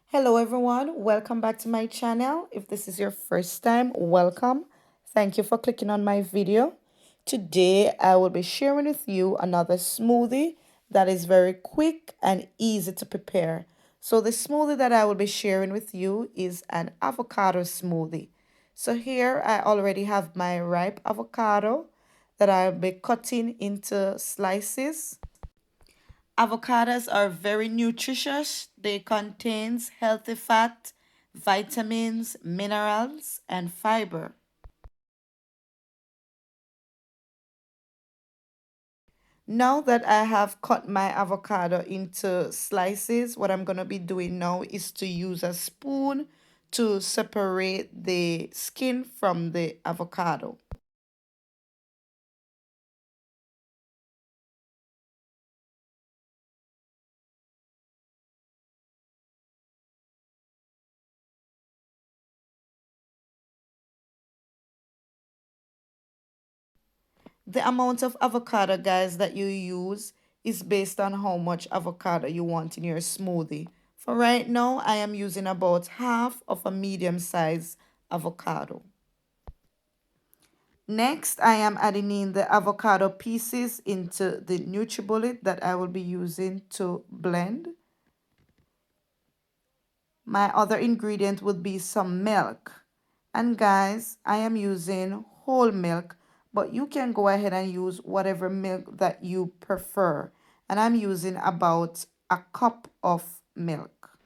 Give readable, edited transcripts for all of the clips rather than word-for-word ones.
Hello everyone, welcome back to my channel. If this is your first time, welcome. Thank you for clicking on my video. Today I will be sharing with you another smoothie that is very quick and easy to prepare. So the smoothie that I will be sharing with you is an avocado smoothie. So here I already have my ripe avocado that I'll be cutting into slices. Avocados are very nutritious. They contains healthy fat, vitamins, minerals, and fiber. Now that I have cut my avocado into slices, what I'm going to be doing now is to use a spoon to separate the skin from the avocado. The amount of avocado, guys, that you use is based on how much avocado you want in your smoothie. For right now, I am using about half of a medium size avocado. Next, I am adding in the avocado pieces into the NutriBullet that I will be using to blend. My other ingredient would be some milk. And guys, I am using whole milk, but you can go ahead and use whatever milk that you prefer. And I'm using about a cup of milk.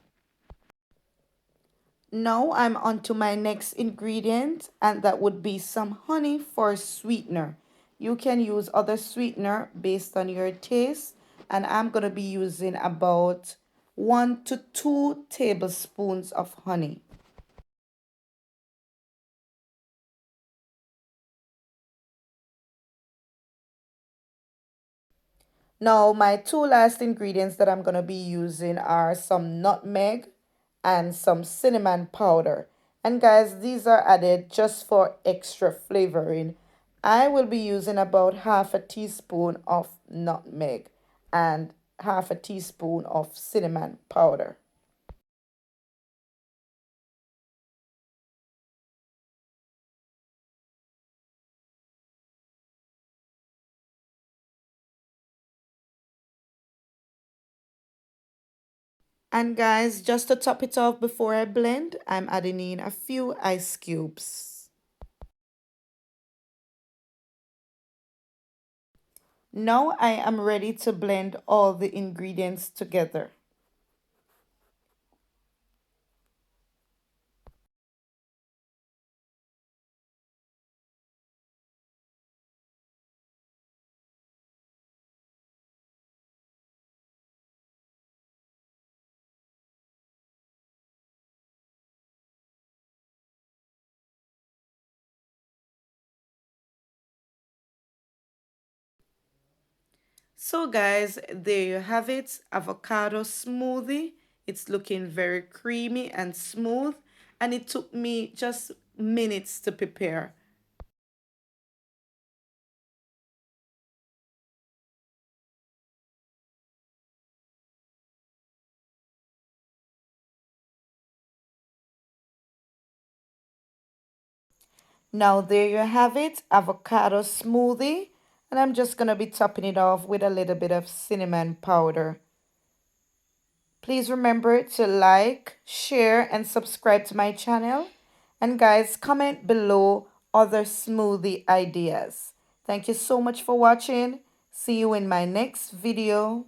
Now I'm on to my next ingredient, and that would be some honey for sweetener. You can use other sweetener based on your taste, and I'm going to be using about 1 to 2 tablespoons of honey. Now, my two last ingredients that I'm going to be using are some nutmeg and some cinnamon powder. And guys, these are added just for extra flavoring. I will be using about half a teaspoon of nutmeg and half a teaspoon of cinnamon powder. And guys, just to top it off before I blend, I'm adding in a few ice cubes. Now I am ready to blend all the ingredients together. So guys, there you have it, avocado smoothie. It's looking very creamy and smooth, and it took me just minutes to prepare. Now there you have it, avocado smoothie, and I'm just going to be topping it off with a little bit of cinnamon powder. Please remember to like, share, and subscribe to my channel. And guys, comment below other smoothie ideas. Thank you so much for watching. See you in my next video.